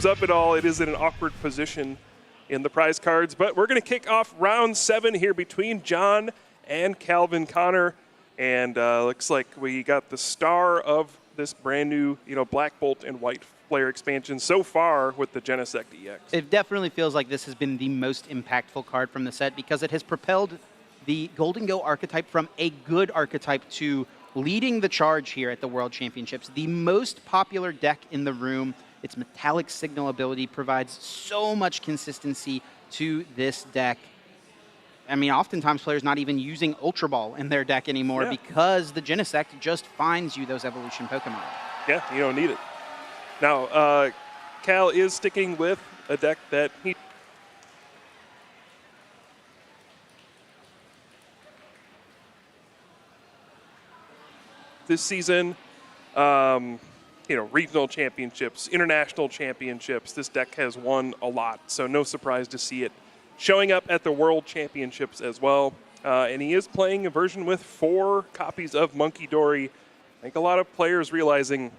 Up at all, it is in an awkward position in the prize cards, but we're going to kick off round 7 here between John and Calvin Connor, and looks like we got the star of this brand new, Black Bolt and White Flare expansion so far with the Genesect EX. It definitely feels like this has been the most impactful card from the set because it has propelled the Golden Go archetype from a good archetype to leading the charge here at the World Championships. The most popular deck in the room. Its metallic signal ability provides so much consistency to this deck. I mean, oftentimes players not even using Ultra Ball in their deck anymore because the Genesect just finds you those evolution Pokemon. Yeah, you don't need it. Now, Cal is sticking with a deck that he... This season, regional championships, international championships. This deck has won a lot, so no surprise to see it showing up at the World Championships as well. And he is playing a version with 4 copies of Monkey Dory. I think a lot of players realizing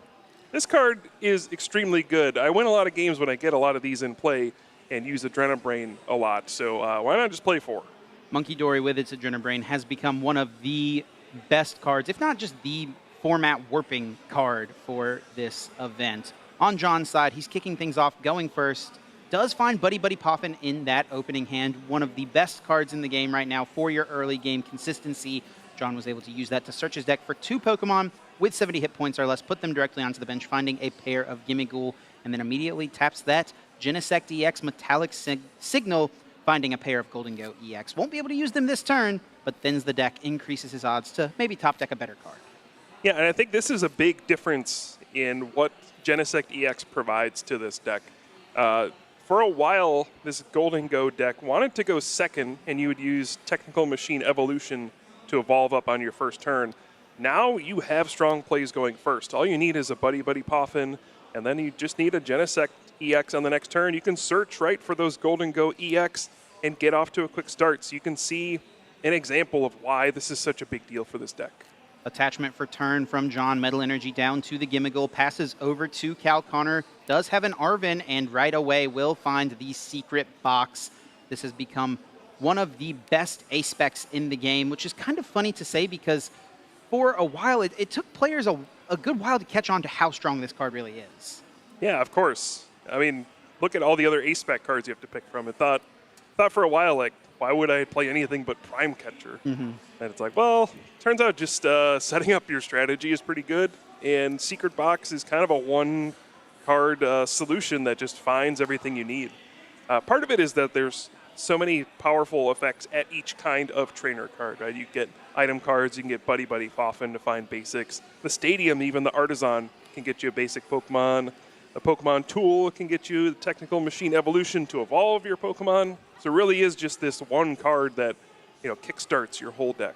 this card is extremely good. I win a lot of games when I get a lot of these in play and use Adrenabrain a lot, so why not just play 4? Monkey Dory with its Adrenabrain has become one of the best cards, if not just the format warping card for this event. On John's side, he's kicking things off, going first. Does find Buddy Buddy Poffin in that opening hand, one of the best cards in the game right now for your early game consistency. John was able to use that to search his deck for 2 Pokemon with 70 hit points or less, put them directly onto the bench, finding a pair of Gimmighoul, and then immediately taps that Genesect EX Metallic Signal, finding a pair of Golden Go EX. Won't be able to use them this turn, but thins the deck, increases his odds to maybe top deck a better card. Yeah, and I think this is a big difference in what Genesect EX provides to this deck. For a while, this Golden Go deck wanted to go second, and you would use Technical Machine Evolution to evolve up on your first turn. Now you have strong plays going first. All you need is a Buddy Buddy Poffin, and then you just need a Genesect EX on the next turn. You can search right for those Golden Go EX and get off to a quick start. So you can see an example of why this is such a big deal for this deck. Attachment for turn from John. Metal Energy down to the Gimmighoul. Passes over to Cal Connor. Does have an Arven, and right away will find the secret box. This has become one of the best A-specs in the game, which is kind of funny to say because for a while, it took players a good while to catch on to how strong this card really is. Yeah, of course. I mean, look at all the other A-spec cards you have to pick from. I thought for a while, like, why would I play anything but Prime Catcher? And it's like, well, turns out just setting up your strategy is pretty good, and Secret Box is kind of a one-card solution that just finds everything you need. Part of it is that there's so many powerful effects at each kind of trainer card, right? You get item cards, you can get Buddy Buddy Poffin to find basics. The Stadium, even the Artisan, can get you a basic Pokemon. The Pokemon Tool can get you the Technical Machine Evolution to evolve your Pokemon. So it really is just this one card that, kickstarts your whole deck.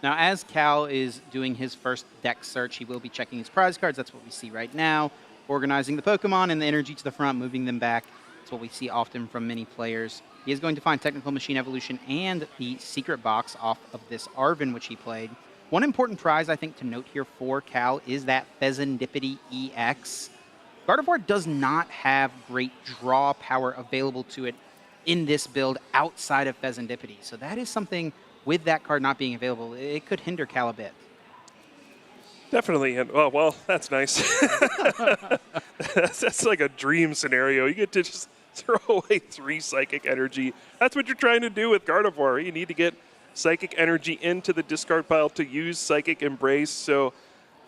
Now, as Cal is doing his first deck search, he will be checking his prize cards. That's what we see right now. Organizing the Pokemon and the energy to the front, moving them back. That's what we see often from many players. He is going to find Technical Machine Evolution and the Secret Box off of this Arven, which he played. One important prize, I think, to note here for Cal is that Pheasantipity EX. Gardevoir does not have great draw power available to it in this build outside of Pheasantipity. So that is something, with that card not being available, it could hinder Cal a bit. Definitely. Well, that's nice. that's like a dream scenario. You get to just throw away 3 Psychic Energy. That's what you're trying to do with Gardevoir. You need to get Psychic Energy into the discard pile to use Psychic Embrace. So,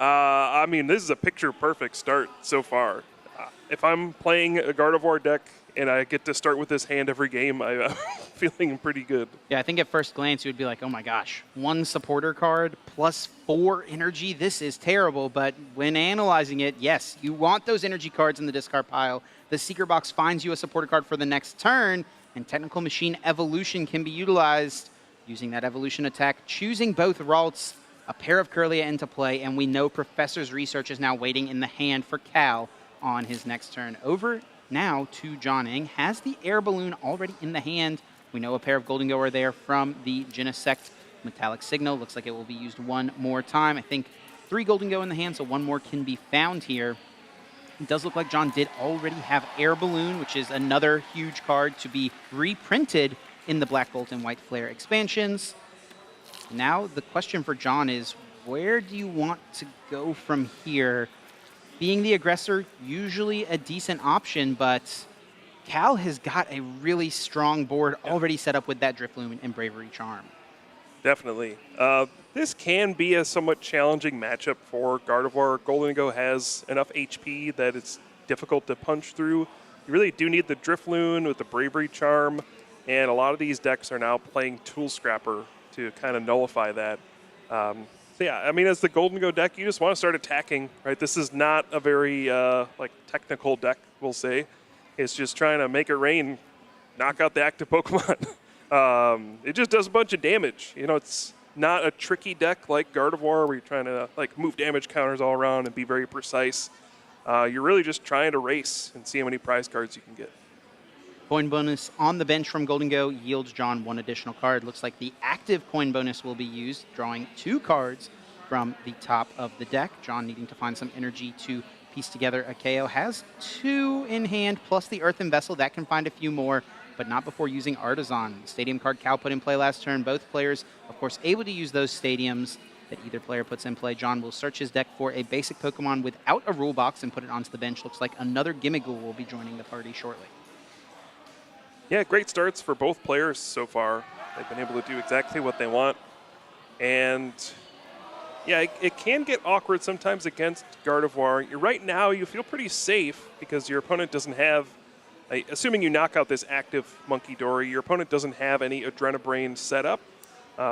I mean, this is a picture-perfect start so far. If I'm playing a Gardevoir deck and I get to start with this hand every game, I'm feeling pretty good. Yeah, I think at first glance you would be like, oh my gosh, 1 supporter card plus 4 energy, this is terrible. But when analyzing it, yes, you want those energy cards in the discard pile. The Secret Box finds you a supporter card for the next turn, and Technical Machine Evolution can be utilized using that evolution attack, choosing both Ralts, a pair of Kirlia into play, and we know Professor's Research is now waiting in the hand for Cal on his next turn. Over now to John Eng, has the Air Balloon already in the hand. We know a pair of Golden Go are there from the Genesect Metallic Signal. Looks like it will be used one more time. I think 3 Golden Go in the hand, so 1 more can be found here. It does look like John did already have Air Balloon, which is another huge card to be reprinted in the Black Bolt and White Flare expansions. Now the question for John is, where do you want to go from here? Being the aggressor, usually a decent option, but Cal has got a really strong board already set up with that Drifloon and Bravery Charm. Definitely. This can be a somewhat challenging matchup for Gardevoir. Golden has enough HP that it's difficult to punch through. You really do need the Drifloon with the Bravery Charm, and a lot of these decks are now playing Tool Scrapper to kind of nullify that. So yeah, I mean, as the Golden deck, you just want to start attacking, right? This is not a very like technical deck, we'll say. It's just trying to make it rain, knock out the active Pokemon. It just does a bunch of damage. You know, it's not a tricky deck like Gardevoir where you're trying to like move damage counters all around and be very precise. You're really just trying to race and see how many prize cards you can get. Coin bonus on the bench from Golden yields John one additional card. Looks like the active coin bonus will be used, drawing 2 cards from the top of the deck. John needing to find some energy to piece together a KO. Has 2 in hand, plus the Earthen Vessel. That can find a few more, but not before using Artisan. Stadium card Cal put in play last turn. Both players, of course, able to use those stadiums that either player puts in play. John will search his deck for a basic Pokemon without a rule box and put it onto the bench. Looks like another Gimmighoul will be joining the party shortly. Yeah, great starts for both players so far. They've been able to do exactly what they want. And yeah, it can get awkward sometimes against Gardevoir. Right now, you feel pretty safe because your opponent doesn't have, assuming you knock out this active Monkey Dory, your opponent doesn't have any Adrenabrain set up.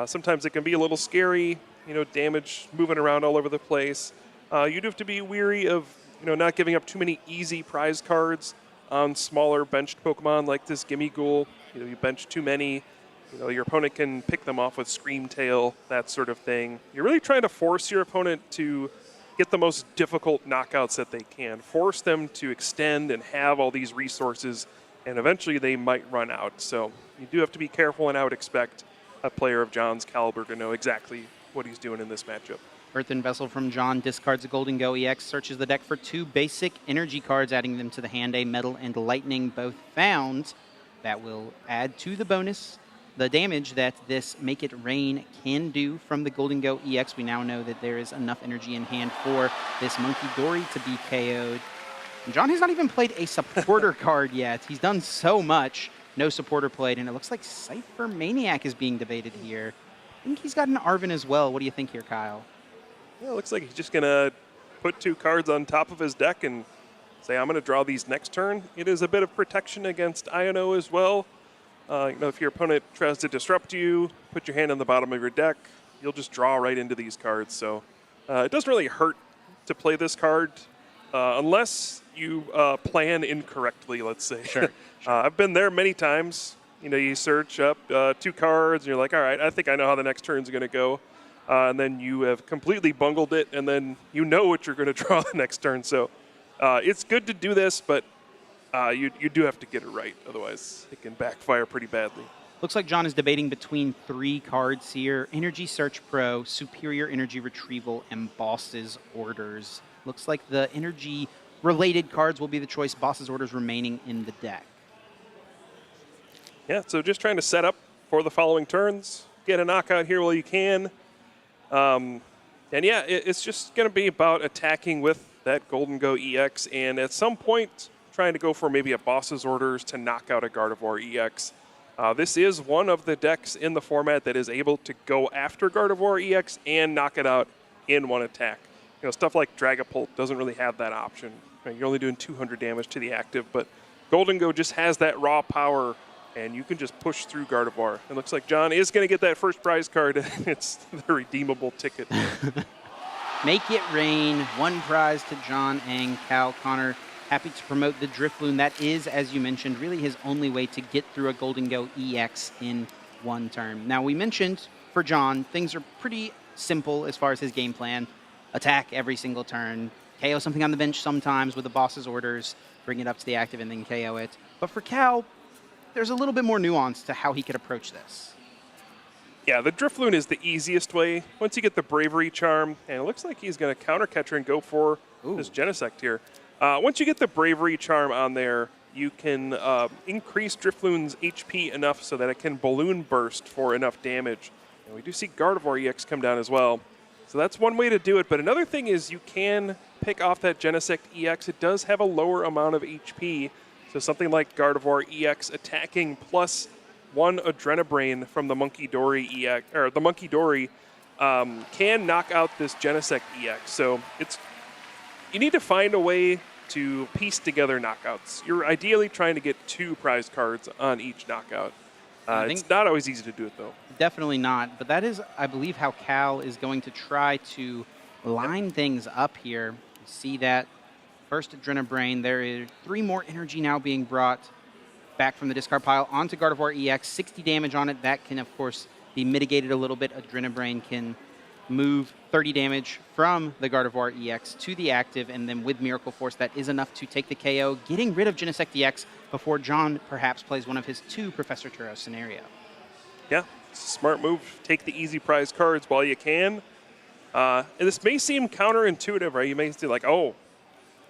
Sometimes it can be a little scary, you know, damage moving around all over the place. You do have to be weary of, you know, not giving up too many easy prize cards on smaller benched Pokemon like this Gimmighoul. You know, you bench too many, you know, your opponent can pick them off with Scream Tail, that sort of thing. You're really trying to force your opponent to get the most difficult knockouts that they can. Force them to extend and have all these resources, and eventually they might run out. So you do have to be careful, and I would expect a player of John's caliber to know exactly what he's doing in this matchup. Earthen Vessel from John discards a Golden EX, searches the deck for 2 basic energy cards, adding them to the hand. A Metal and Lightning both found. That will add to the bonus the damage that this Make It Rain can do from the Golden EX. We now know that there is enough energy in hand for this Monkey Dory to be KO'd. And John has not even played a supporter card yet. He's done so much. No supporter played, and it looks like Cypher Maniac is being debated here. I think he's got an Arven as well. What do you think here, Kyle? Yeah, it looks like he's just going to put 2 cards on top of his deck and say, I'm going to draw these next turn. It is a bit of protection against INO as well. You know, if your opponent tries to disrupt you, put your hand on the bottom of your deck, you'll just draw right into these cards. So it doesn't really hurt to play this card unless you plan incorrectly, let's say. Sure. I've been there many times. You know, you search up 2 cards, and you're like, all right, I think I know how the next turn's going to go. And then you have completely bungled it, and then you know what you're going to draw the next turn. So it's good to do this, but you do have to get it right. Otherwise, it can backfire pretty badly. Looks like John is debating between 3 cards here. Energy Search Pro, Superior Energy Retrieval, and Boss's Orders. Looks like the energy-related cards will be the choice. Boss's Orders remaining in the deck. Yeah, so just trying to set up for the following turns. Get a knockout here while you can. And yeah, it's just going to be about attacking with that Golden EX, and at some point trying to go for maybe a Boss's Orders to knock out a Gardevoir EX. This is one of the decks in the format that is able to go after Gardevoir EX and knock it out in one attack. You know, stuff like Dragapult doesn't really have that option. You're only doing 200 damage to the active, but Golden just has that raw power, and you can just push through Gardevoir. It looks like John is going to get that first prize card, and it's the redeemable ticket. Make It Rain, 1 prize to John and Cal. Connor, happy to promote the Drifloon. That is, as you mentioned, really his only way to get through a Golden EX in 1 turn. Now, we mentioned for John, things are pretty simple as far as his game plan. Attack every single turn, KO something on the bench sometimes with the Boss's Orders, bring it up to the active and then KO it. But for Cal, there's a little bit more nuance to how he could approach this. Yeah, the Drifloon is the easiest way. Once you get the Bravery Charm, and it looks like he's going to counter catcher and go for this Genesect here. Once you get the Bravery Charm on there, you can increase Drifloon's HP enough so that it can Balloon Burst for enough damage. And we do see Gardevoir EX come down as well. So that's one way to do it. But another thing is you can pick off that Genesect EX. It does have a lower amount of HP. So something like Gardevoir EX attacking plus 1 Adrenabrain from the Monkey Dory EX, or the Monkey Dory, can knock out this Genesect EX. So you need to find a way to piece together knockouts. You're ideally trying to get 2 prize cards on each knockout. It's not always easy to do it, though. Definitely not. But that is, I believe, how Cal is going to try to line things up here. See that first Adrenabrain. There is 3 more energy now being brought back from the discard pile onto Gardevoir EX. 60 damage on it. That can, of course, be mitigated a little bit. Adrenabrain can move 30 damage from the Gardevoir EX to the active, and then with Miracle Force, that is enough to take the KO, getting rid of Genesect EX before John perhaps plays one of his 2 Professor Turo scenario. Yeah, it's a smart move. Take the easy prize cards while you can. And this may seem counterintuitive, right? You may say like, oh,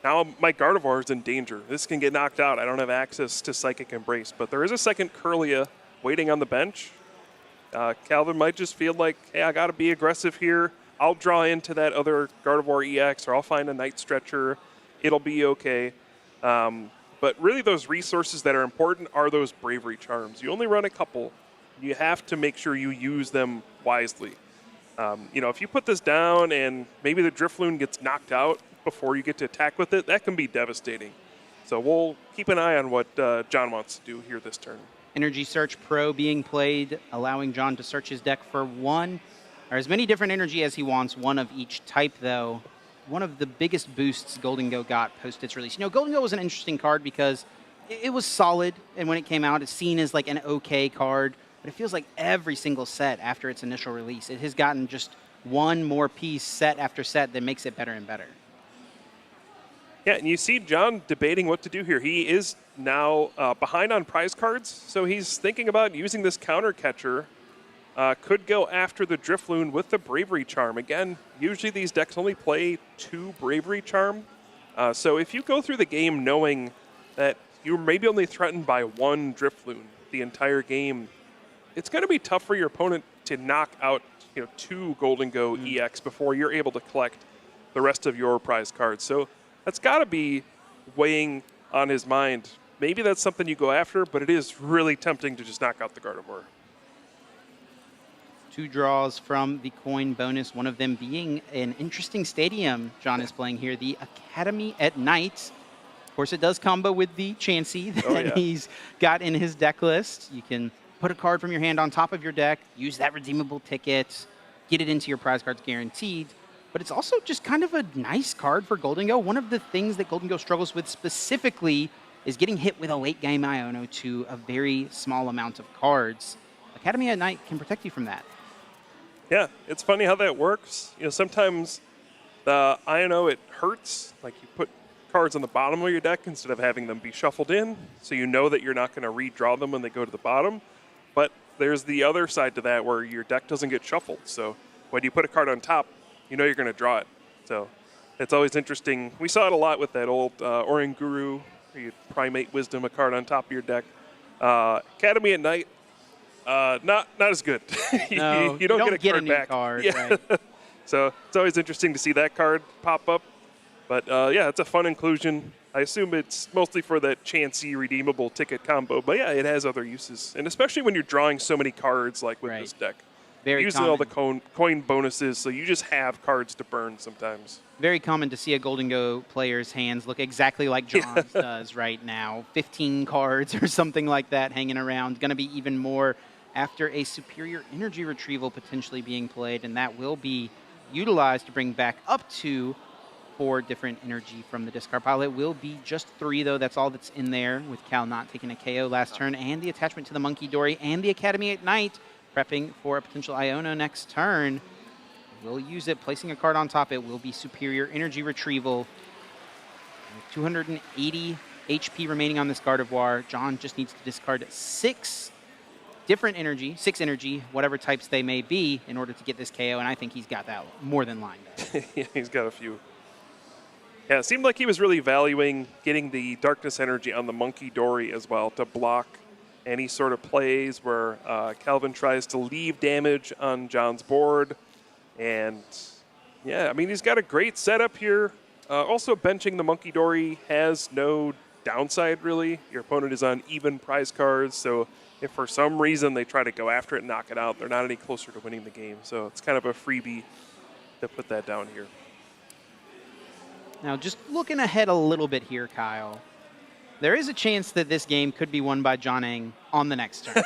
now my Gardevoir is in danger. This can get knocked out. I don't have access to Psychic Embrace. But there is a second Kirlia waiting on the bench. Calvin might just feel like, hey, I got to be aggressive here. I'll draw into that other Gardevoir EX, or I'll find a Night Stretcher. It'll be okay. But really those resources that are important are those Bravery Charms. You only run a couple. You have to make sure you use them wisely. If you put this down and maybe the Drifloon gets knocked out before you get to attack with it, that can be devastating. So we'll keep an eye on what John wants to do here this turn. Energy Search Pro being played, allowing John to search his deck for 1 or as many different energy as he wants, 1 of each type, though. One of the biggest boosts Golden Go got post its release. Golden Go was an interesting card because it was solid, and when it came out, it's seen as like an okay card, but it feels like every single set after its initial release, it has gotten just 1 more piece set after set that makes it better and better. Yeah, and you see John debating what to do here. He is now behind on prize cards, so he's thinking about using this counter catcher. Could go after the Drifloon with the Bravery Charm. Again, usually these decks only play 2 Bravery Charm. So if you go through the game knowing that you're maybe only threatened by 1 Drifloon the entire game, it's going to be tough for your opponent to knock out 2 Golden Go EX before you're able to collect the rest of your prize cards. So that's got to be weighing on his mind. Maybe that's something you go after, but it is really tempting to just knock out the Gardevoir. 2 draws from the coin bonus, one of them being an interesting stadium John is playing here, the Academy at Night. Of course, it does combo with the Chansey that he's got in his deck list. You can put a card from your hand on top of your deck, use that redeemable ticket, get it into your prize cards guaranteed. But it's also just kind of a nice card for Golden Go. One of the things that Golden Go struggles with specifically is getting hit with a late game Iono to a very small amount of cards. Academy at Night can protect you from that. Yeah, it's funny how that works. Sometimes the Iono, it hurts. Like you put cards on the bottom of your deck instead of having them be shuffled in, so you know that you're not going to redraw them when they go to the bottom. But there's the other side to that where your deck doesn't get shuffled. So when you put a card on top, you know you're going to draw it. So it's always interesting. We saw it a lot with that old Oranguru, where you Primate Wisdom a card on top of your deck. Academy at Night, not as good. No, you don't get a new card back. Card, yeah. right. So it's always interesting to see that card pop up. But yeah, it's a fun inclusion. I assume it's mostly for that Chansey redeemable ticket combo. But yeah, it has other uses. And especially when you're drawing so many cards like with this deck. Very using common. all the coin bonuses, so you just have cards to burn sometimes. Very common to see a Golden Go player's hands look exactly like John's does right now. 15 cards or something like that hanging around. Going to be even more after a superior energy retrieval potentially being played, and that will be utilized to bring back up to 4 different energy from the discard pile. It will be just 3, though. That's all that's in there, with Cal not taking a KO last turn, and the attachment to the Monkey Dory and the Academy at Night, prepping for a potential Iono next turn. We'll use it, placing a card on top. It will be superior energy retrieval. With 280 HP remaining on this Gardevoir, John just needs to discard 6 different energy, 6 energy, whatever types they may be, in order to get this KO, and I think he's got that more than lined up. Yeah, he's got a few. Yeah, it seemed like he was really valuing getting the Darkness Energy on the Monkey Dory as well to block any sort of plays where Calvin tries to leave damage on John's board. And yeah, I mean, he's got a great setup here. Also, benching the Monkey Dory has no downside, really. Your opponent is on even prize cards, so if for some reason they try to go after it and knock it out, they're not any closer to winning the game. So it's kind of a freebie to put that down here. Now, just looking ahead a little bit here, Kyle, there is a chance that this game could be won by John Eng on the next turn.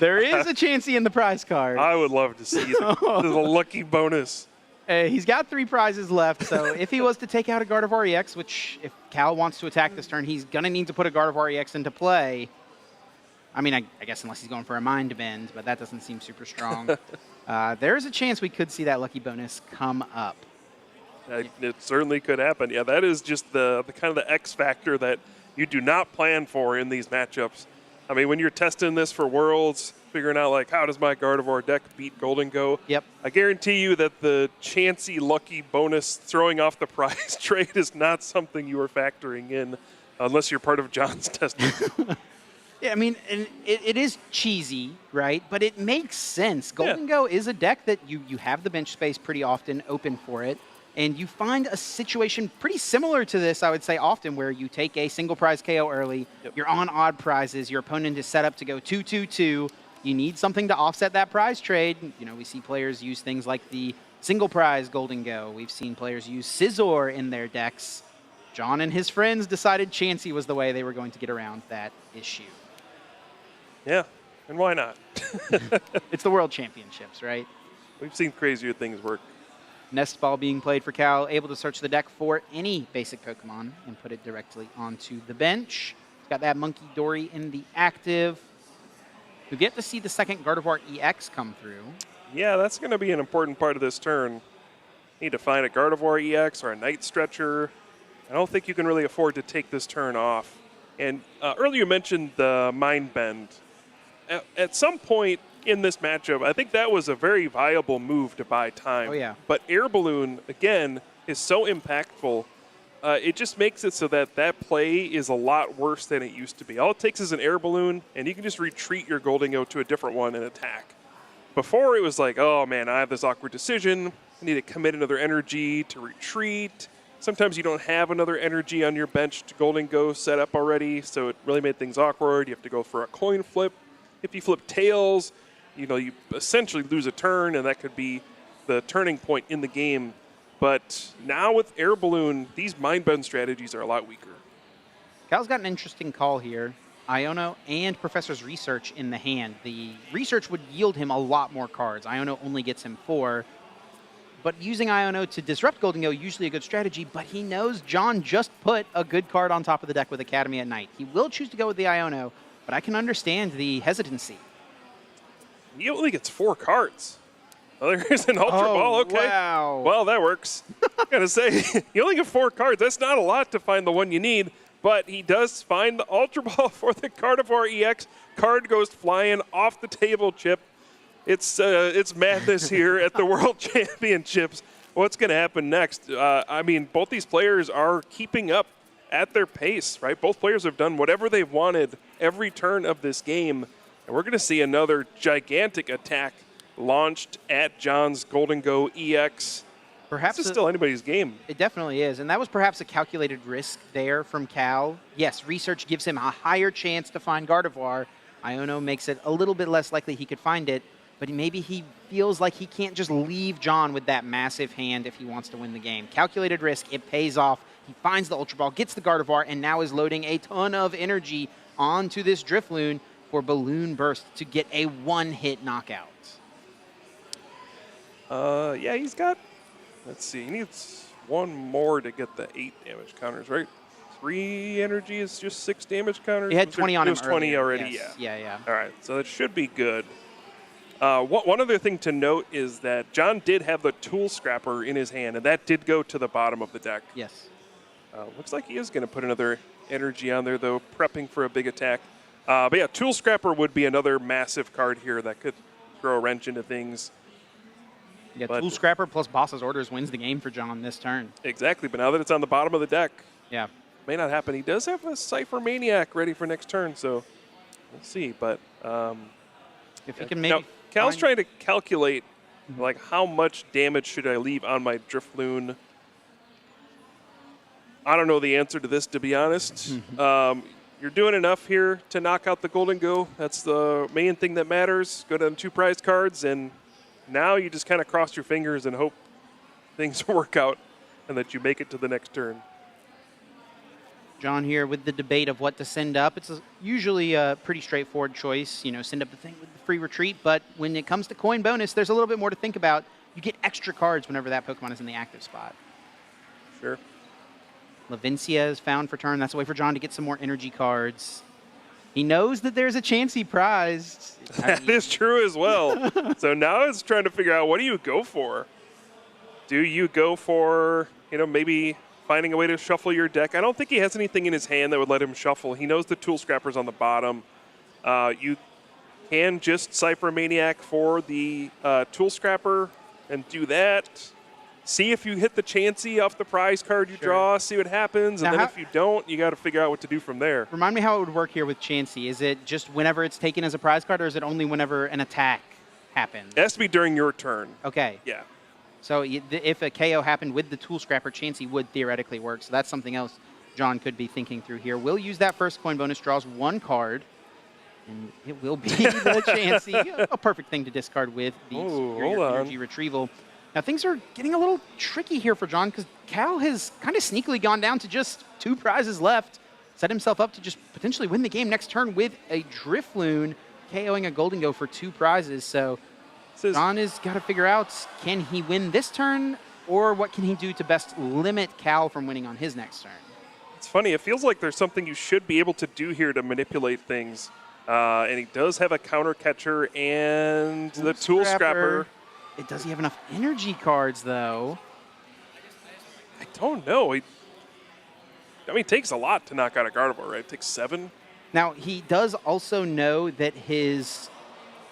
There is a chance he in the prize card. I would love to see the lucky bonus. He's got 3 prizes left, so if he was to take out a Gardevoir EX, which if Cal wants to attack this turn, he's going to need to put a Gardevoir EX into play. I mean, I guess unless he's going for a Mind Bend, but that doesn't seem super strong. There is a chance we could see that lucky bonus come up. It certainly could happen. Yeah, that is just the kind of the X factor that you do not plan for in these matchups. I mean, when you're testing this for Worlds, figuring out, like, how does my Gardevoir deck beat Golden Go? Yep. I guarantee you that the chancy lucky bonus throwing off the prize trade is not something you are factoring in unless you're part of John's testing. Yeah, I mean, it is cheesy, right? But it makes sense. Golden Go is a deck that you have the bench space pretty often open for it. And you find a situation pretty similar to this, I would say, often, where you take a single prize KO early, you're on odd prizes, your opponent is set up to go 2-2-2. You need something to offset that prize trade. You know, we see players use things like the single prize Golden Go. We've seen players use Scizor in their decks. John and his friends decided Chansey was the way they were going to get around that issue. Yeah, and why not? It's the World Championships, right? We've seen crazier things work. Nest Ball being played for Cal, able to search the deck for any basic Pokemon and put it directly onto the bench. He's got that Monkey Dory in the active. We get to see the second Gardevoir EX come through. Yeah, that's going to be an important part of this turn. Need to find a Gardevoir EX or a Night Stretcher. I don't think you can really afford to take this turn off. And earlier you mentioned the Mind Bend. At some point in this matchup, I think that was a very viable move to buy time. Oh, yeah. But Air Balloon, again, is so impactful. It just makes it so that that play is a lot worse than it used to be. All it takes is an Air Balloon, and you can just retreat your Golden Go to a different one and attack. Before, it was like, oh, man, I have this awkward decision. I need to commit another energy to retreat. Sometimes you don't have another energy on your bench to Golden Go set up already, so it really made things awkward. You have to go for a coin flip. If you flip tails, you know, you essentially lose a turn, and that could be the turning point in the game. But now with Air Balloon, these Mind Bend strategies are a lot weaker. Cal's got an interesting call here. Iono and Professor's Research in the hand. The Research would yield him a lot more cards. Iono only gets him 4. But using Iono to disrupt Golden Go, usually a good strategy, but he knows John just put a good card on top of the deck with Academy at Night. He will choose to go with the Iono, but I can understand the hesitancy. He only gets 4 cards. Well, there's an Ultra Ball, okay. Wow. Well, that works. I gotta say, you only get 4 cards. That's not a lot to find the one you need, but he does find the Ultra Ball for the Gardevoir EX. Card goes flying off the table, Chip. It's madness here at the World Championships. What's going to happen next? I mean, both these players are keeping up at their pace, right? Both players have done whatever they've wanted every turn of this game, and we're going to see another gigantic attack launched at John's Golden Go EX. Perhaps this is still anybody's game. It definitely is, and that was perhaps a calculated risk there from Cal. Yes, Research gives him a higher chance to find Gardevoir. Iono makes it a little bit less likely he could find it, but maybe he feels like he can't just leave John with that massive hand if he wants to win the game. Calculated risk, it pays off. He finds the Ultra Ball, gets the Gardevoir, and now is loading a ton of energy onto this Drifloon for Balloon Burst to get a one-hit knockout. Yeah, he's got, let's see, he needs 1 more to get the 8 damage counters, right? 3 energy is just 6 damage counters? He had 20 on him. It was 20 already, yes. Yeah. All right, so that should be good. One other thing to note is that John did have the Tool Scrapper in his hand, and that did go to the bottom of the deck. Yes. Looks like he is going to put another energy on there, though, prepping for a big attack. But yeah, Tool Scrapper would be another massive card here that could throw a wrench into things. Yeah, But Tool Scrapper plus Boss's Orders wins the game for John this turn. exactly, but now that it's on the bottom of the deck, Yeah. may not happen. He does have a Cypher Maniac ready for next turn, so we'll see. But If he can maybe. now, Cal's find- trying to calculate like how much damage should I leave on my Drifloon. I don't know the answer to this, to be honest. You're doing enough here to knock out the Golden Go. That's the main thing that matters. Go down 2 prize cards, and now you just kind of cross your fingers and hope things work out and that you make it to the next turn. John here with the debate of what to send up. It's usually a pretty straightforward choice, you know, send up the thing with the free retreat, but when it comes to coin bonus, there's a little bit more to think about. You get extra cards whenever that Pokemon is in the active spot. Sure. Lavencia is found for turn. That's a way for John to get some more energy cards. He knows that there's a chance he prized. That is true as well. So now it's trying to figure out, what do you go for? Do you go for, maybe finding a way to shuffle your deck? I don't think he has anything in his hand that would let him shuffle. He knows the Tool Scrapper's on the bottom. You can just Cypher Maniac for the Tool Scrapper and do that. See if you hit the Chansey off the prize card you draw, see what happens, and now then if you don't, you got to figure out what to do from there. Remind me how it would work here with Chansey. Is it just whenever it's taken as a prize card, or is it only whenever an attack happens? It has to be during your turn. Okay. Yeah. So if a KO happened with the Tool Scrapper, Chansey would theoretically work. So that's something else John could be thinking through here. We'll use that first coin bonus, draws 1 card, and it will be the Chansey. A perfect thing to discard with the superior energy retrieval. Now, things are getting a little tricky here for John because Cal has kind of sneakily gone down to just 2 prizes left, set himself up to just potentially win the game next turn with a Drifloon, KOing a Golden Go for 2 prizes. So John has got to figure out, can he win this turn, or what can he do to best limit Cal from winning on his next turn? It's funny. It feels like there's something you should be able to do here to manipulate things. And he does have a counter catcher and the Tool Scrapper. Does he have enough energy cards, though? I don't know. It takes a lot to knock out a Gardevoir, right? It takes 7. Now, he does also know that his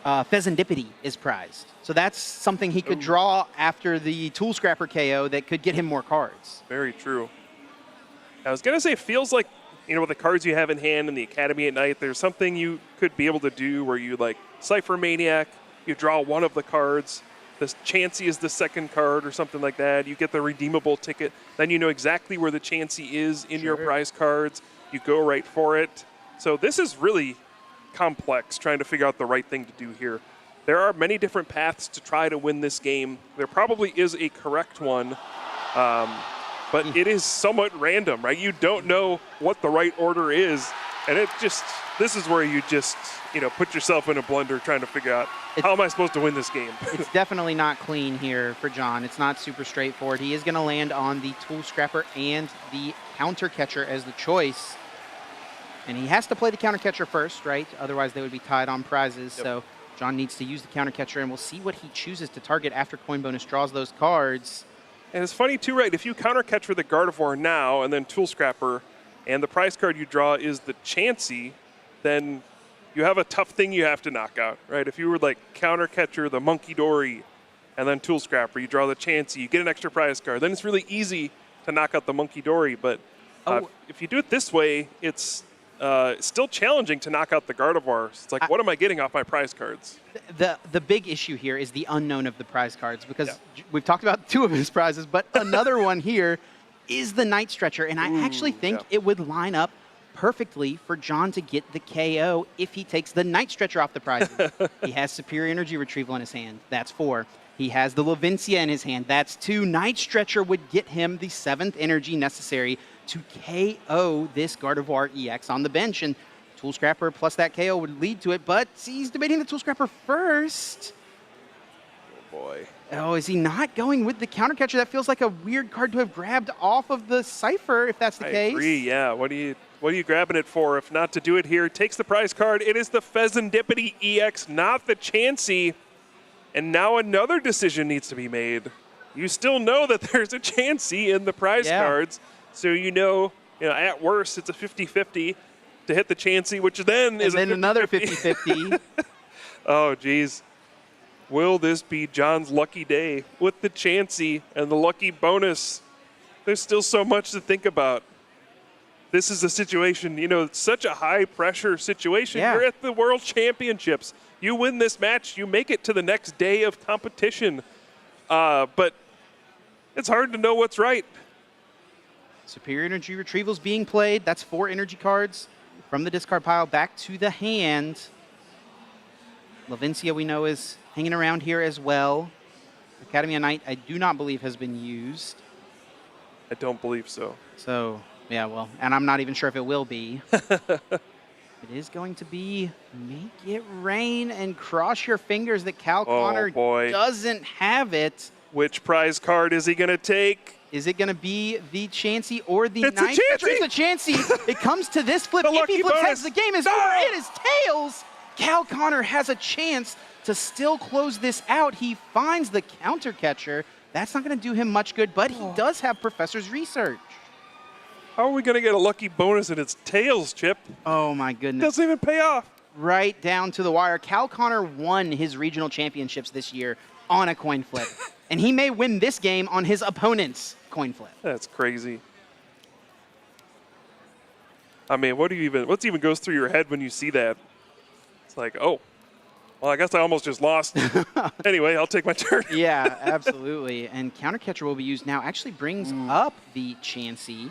Pheasantipity is prized. So that's something he could draw after the Tool Scrapper KO that could get him more cards. Very true. I was going to say, it feels like, with the cards you have in hand in the Academy at night, there's something you could be able to do where you, Cypher Maniac, you draw one of the cards, the Chansey is the second card or something like that. You get the redeemable ticket. Then you know exactly where the Chansey is in your prize cards. You go right for it. So this is really complex, trying to figure out the right thing to do here. There are many different paths to try to win this game. There probably is a correct one, but it is somewhat random, right? You don't know what the right order is, and this is where you just, put yourself in a blender trying to figure out, how am I supposed to win this game? It's definitely not clean here for John. It's not super straightforward. He is going to land on the Tool Scrapper and the Counter Catcher as the choice. And he has to play the Counter Catcher first, right? Otherwise, they would be tied on prizes. Yep. So John needs to use the Counter Catcher, and we'll see what he chooses to target after Coin Bonus draws those cards. And it's funny, too, right? If you Counter Catcher the Gardevoir now and then Tool Scrapper, and the prize card you draw is the Chansey, then you have a tough thing you have to knock out, right? If you were Counter Catcher the Monkey Dory and then Tool Scrapper, you draw the Chansey, you get an extra prize card, then it's really easy to knock out the Monkey Dory. But if you do it this way, it's still challenging to knock out the Gardevoir. It's what am I getting off my prize cards? The big issue here is the unknown of the prize cards, because we've talked about 2 of his prizes, but another one here is the Night Stretcher, and I actually think it would line up perfectly for John to get the KO if he takes the Night Stretcher off the prizes. He has Superior Energy Retrieval in his hand. That's 4. He has the Lavencia in his hand. That's 2. Night Stretcher would get him the 7th energy necessary to KO this Gardevoir EX on the bench. And Tool Scrapper plus that KO would lead to it, but he's debating the Tool Scrapper first. Oh, boy. Oh, is he not going with the Counter Catcher? That feels like a weird card to have grabbed off of the Cypher, if that's the case. I agree, yeah. What are you grabbing it for if not to do it here? Takes the prize card. It is the Pheasantipity EX, not the Chansey. And now another decision needs to be made. You still know that there's a Chansey in the prize cards. So you know, at worst, it's a 50-50 to hit the Chansey, which then is another 50-50. Oh, geez. Will this be John's lucky day with the Chansey and the lucky bonus? There's still so much to think about. This is a situation, you know, it's such a high-pressure situation. Yeah. You're at the World Championships. You win this match, you make it to the next day of competition. But it's hard to know what's right. Superior Energy Retrieval's being played. That's 4 energy cards from the discard pile back to the hand. Lavencia, we know, is hanging around here as well. Academy of Night, I do not believe, has been used. I don't believe so. So, yeah, well, and I'm not even sure if it will be. It is going to be Make It Rain, and cross your fingers that Cal Connor doesn't have it. Which prize card is he going to take? Is it going to be the Chansey or the It's Night? a Chansey! It's a Chansey. It comes to this flip. The If he lucky flips bonus. heads, the game is over. It is tails. Cal Connor has a chance to still close this out. He finds the counter catcher. That's not going to do him much good, but he does have Professor's Research. How are we going to get a lucky bonus and it's tails, Chip? Oh, my goodness. Doesn't even pay off. Right down to the wire. Cal Connor won his regional championships this year on a coin flip. And he may win this game on his opponent's coin flip. That's crazy. I mean, what even goes through your head when you see that? It's like, oh, well, I guess I almost just lost. Anyway, I'll take my turn. Yeah, absolutely. And counter catcher will be used now. Actually brings up the Chansey.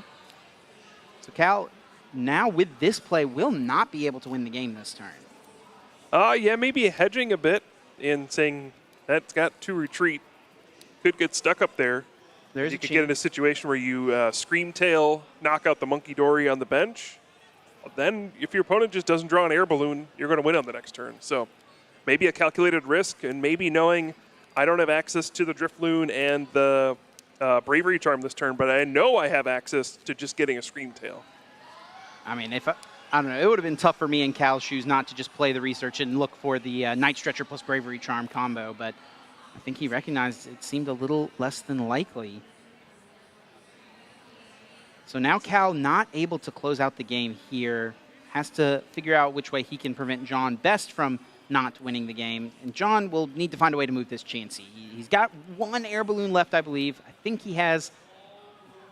So Cal, now with this play, will not be able to win the game this turn. Yeah, maybe hedging a bit in saying that's got to retreat. Could get stuck up there. There's You a could get in a situation where you scream tail, knock out the monkey dory on the bench. Then if your opponent just doesn't draw an air balloon, you're going to win on the next turn. So maybe a calculated risk, and maybe knowing I don't have access to the Drift Loon and the Bravery Charm this turn, but I know I have access to just getting a scream tail. I mean, if I don't know, it would have been tough for me in Cal's shoes not to just play the research and look for the Night Stretcher plus Bravery Charm combo, but I think he recognized it seemed a little less than likely. So now Cal not able to close out the game here, has to figure out which way he can prevent John best from not winning the game. And John will need to find a way to move this Chansey. He's got 1 air balloon left, I believe. I think he has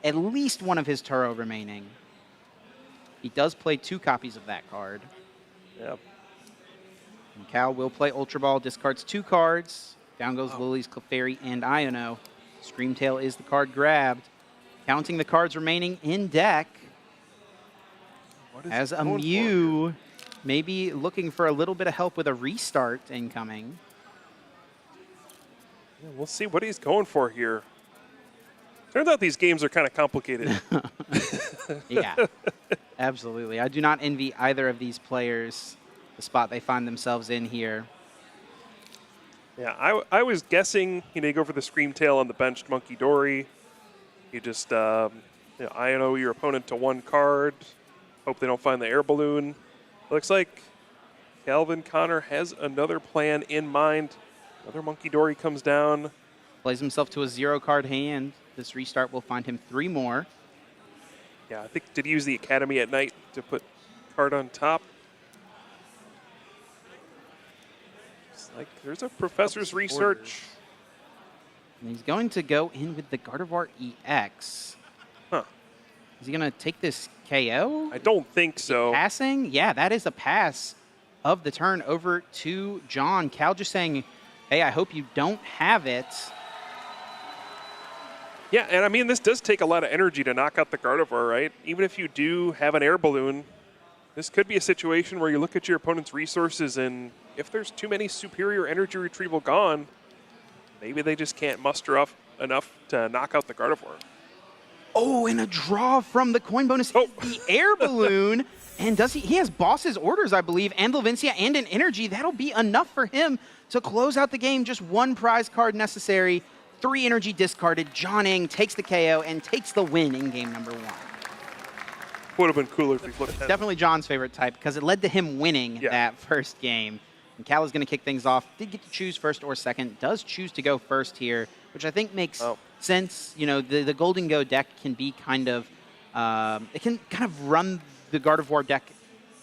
at least 1 of his Turo remaining. He does play 2 copies of that card. Yep. And Cal will play Ultra Ball, discards 2 cards. Down goes Lily's, Clefairy, and Iono. Screamtail is the card grabbed. Counting the cards remaining in deck. As a Mew, maybe looking for a little bit of help with a restart incoming. Yeah, we'll see what he's going for here. Turns out these games are kind of complicated. Yeah, absolutely. I do not envy either of these players the spot they find themselves in here. Yeah, I was guessing, you go for the Scream Tail on the benched Monkey Dory. You just, INO your opponent to 1 card. Hope they don't find the air balloon. Looks like Calvin Connor has another plan in mind. Another Monkey Dory comes down. Plays himself to a 0-card hand. This restart will find him 3 more. Yeah, I think, did he use the Academy at Night to put card on top? It's like there's a Professor's Research. And he's going to go in with the Gardevoir EX. Huh. Is he going to take this KO? I don't think so. Passing? Yeah, that is a pass of the turn over to John. Cal just saying, hey, I hope you don't have it. Yeah, and I mean, this does take a lot of energy to knock out the Gardevoir, right? Even if you do have an air balloon, this could be a situation where you look at your opponent's resources, and if there's too many superior energy retrieval gone, maybe they just can't muster up enough to knock out the Gardevoir. Oh, and a draw from the coin bonus is the air balloon. And does he has Boss's Orders, I believe, and Lavencia and an energy. That'll be enough for him to close out the game. Just 1 prize card necessary. 3 energy discarded. John Eng takes the KO and takes the win in game number 1. Would have been cooler if we flipped that. Definitely John's favorite type because it led to him winning that first game. And Cal is going to kick things off. Did get to choose first or second. Does choose to go first here, which I think makes sense. The Golden Go deck can be kind of, it can kind of run the Gardevoir deck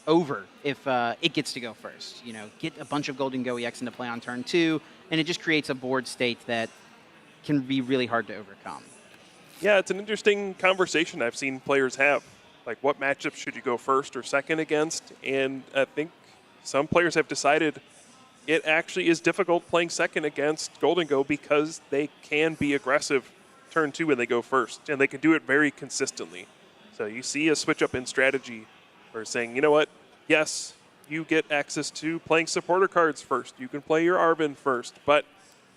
over if it gets to go first. You know, get a bunch of Golden Go EX into play on turn 2, and it just creates a board state that can be really hard to overcome. Yeah, it's an interesting conversation I've seen players have. Like, what matchups should you go first or second against? And I think some players have decided it actually is difficult playing second against Golden Go because they can be aggressive turn 2 when they go first, and they can do it very consistently. So you see a switch up in strategy where saying, you know what, yes, you get access to playing supporter cards first. You can play your Arvin first, but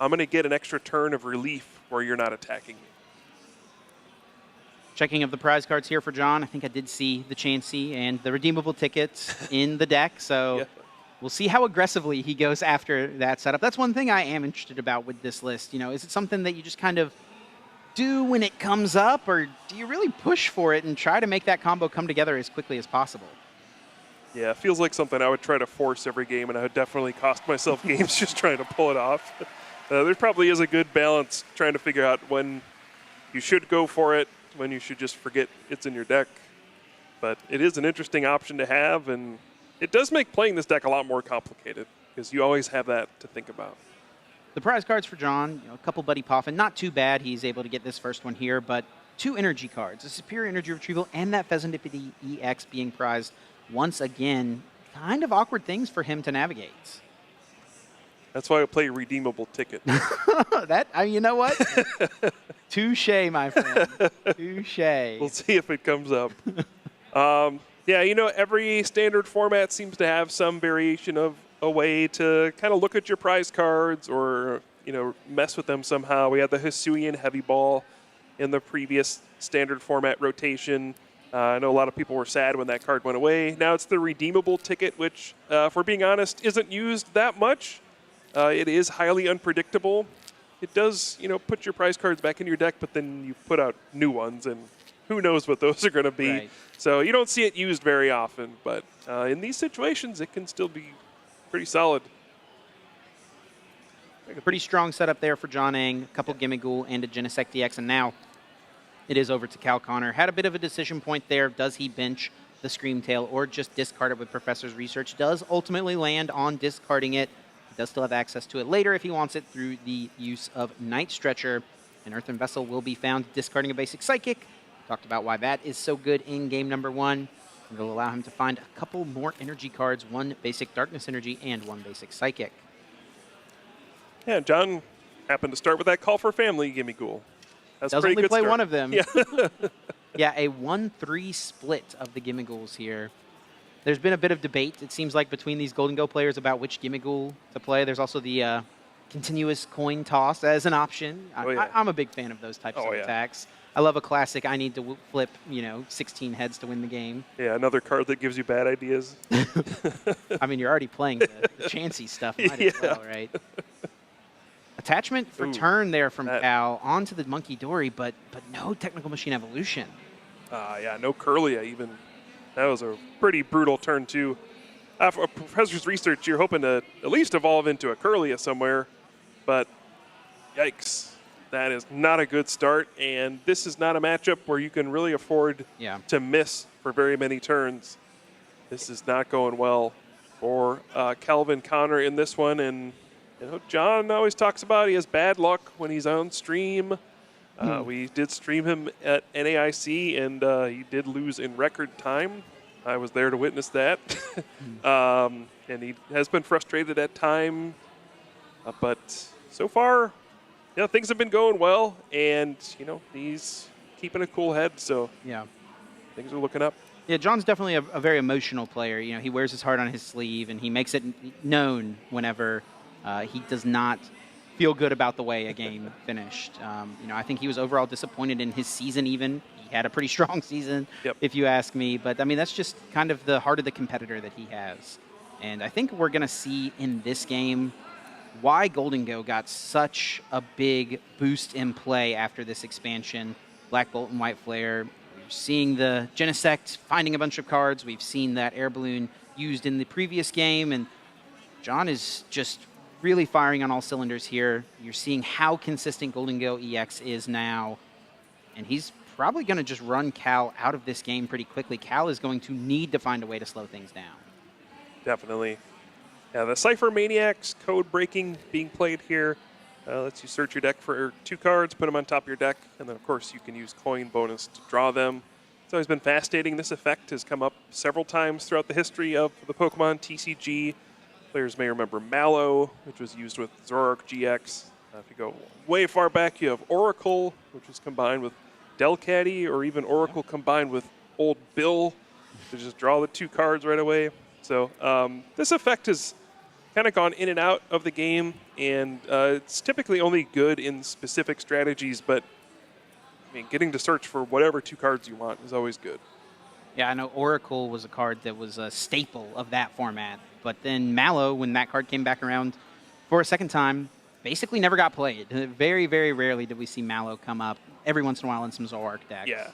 I'm going to get an extra turn of relief where you're not attacking me. Checking of the prize cards here for John. I think I did see the Chansey and the redeemable tickets in the deck, so yeah. We'll see how aggressively he goes after that setup. That's one thing I am interested about with this list. You know, is it something that you just kind of do when it comes up, or do you really push for it and try to make that combo come together as quickly as possible? Yeah, it feels like something I would try to force every game, and I would definitely cost myself games just trying to pull it off. There probably is a good balance trying to figure out when you should go for it, when you should just forget it's in your deck. But it is an interesting option to have, and it does make playing this deck a lot more complicated because you always have that to think about. The prize cards for John, you know, a couple Buddy Poffin, not too bad. He's able to get this first one here, but 2 energy cards, a Superior Energy Retrieval and that Pheasantipity EX being prized. Once again, kind of awkward things for him to navigate. That's why I play Redeemable Ticket. You know what? Touche, my friend. Touche. We'll see if it comes up. Yeah, you know, every standard format seems to have some variation of a way to kind of look at your prize cards or, you know, mess with them somehow. We had the Hisuian Heavy Ball in the previous standard format rotation. I know a lot of people were sad when that card went away. Now it's the Redeemable Ticket, which, for being honest, isn't used that much. It is highly unpredictable. It does, you know, put your prize cards back in your deck, but then you put out new ones, and who knows what those are going to be. Right. So you don't see it used very often, but in these situations, it can still be pretty solid. A pretty strong setup there for John Eng. A couple Gimmighoul and a Genesect DX, and now it is over to Cal Connor. Had a bit of a decision point there. Does he bench the Screamtail or just discard it with Professor's Research? Does ultimately land on discarding it. He does still have access to it later if he wants it through the use of Night Stretcher. An Earthen Vessel will be found discarding a basic Psychic. Talked about why that is so good in game number 1. It'll allow him to find a couple more energy cards, 1 basic Darkness Energy and 1 basic Psychic. Yeah, John happened to start with that Call for Family Gimmighoul. That's does pretty only good play start. one of them. Yeah, yeah, a 1-3 split of the Gimmighouls here. There's been a bit of debate, it seems like, between these Golden Go players about which Gimmighoul to play. There's also the continuous coin toss as an option. I'm a big fan of those types of attacks. I love a classic, I need to flip, 16 heads to win the game. Yeah, another card that gives you bad ideas. I mean, you're already playing the Chansey stuff, might as well, right? Attachment for turn there from Cal onto the Monkey Dory, but no Technical Machine Evolution. Yeah, no Kirlia even. That was a pretty brutal turn, too. For Professor's Research, you're hoping to at least evolve into a Kirlia somewhere, but yikes. That is not a good start, and this is not a matchup where you can really afford to miss for very many turns. This is not going well for Calvin Connor in this one, and John always talks about he has bad luck when he's on stream. We did stream him at NAIC, and he did lose in record time. I was there to witness that. And he has been frustrated at time, but so far, things have been going well, and, he's keeping a cool head, so things are looking up. Yeah, John's definitely a very emotional player. He wears his heart on his sleeve, and he makes it known whenever he does not feel good about the way a game finished. I think he was overall disappointed in his season even. He had a pretty strong season, if you ask me. But, I mean, that's just kind of the heart of the competitor that he has. And I think we're going to see in this game why Golden Go got such a big boost in play after this expansion. Black Bolt and White Flare. We're seeing the Genesect finding a bunch of cards. We've seen that Air Balloon used in the previous game. And John is just really firing on all cylinders here. You're seeing how consistent Golden Go EX is now. and he's probably going to just run Cal out of this game pretty quickly. Cal is going to need to find a way to slow things down. Definitely. Yeah, the Cypher Maniacs code breaking being played here lets you search your deck for 2 cards, put them on top of your deck, and then of course you can use coin bonus to draw them. It's always been fascinating. This effect has come up several times throughout the history of the Pokemon TCG. Players may remember Mallow, which was used with Zoroark GX. If you go way far back, you have Oracle, which was combined with Delcatty, or even Oracle combined with Old Bill to just draw the 2 cards right away. So this effect has kind of gone in and out of the game, and it's typically only good in specific strategies, but I mean, getting to search for whatever 2 cards you want is always good. Yeah, I know Oracle was a card that was a staple of that format, but then Mallow, when that card came back around for a second time, basically never got played. Very, very rarely did we see Mallow come up. Every once in a while in some Zoroark decks. Yeah.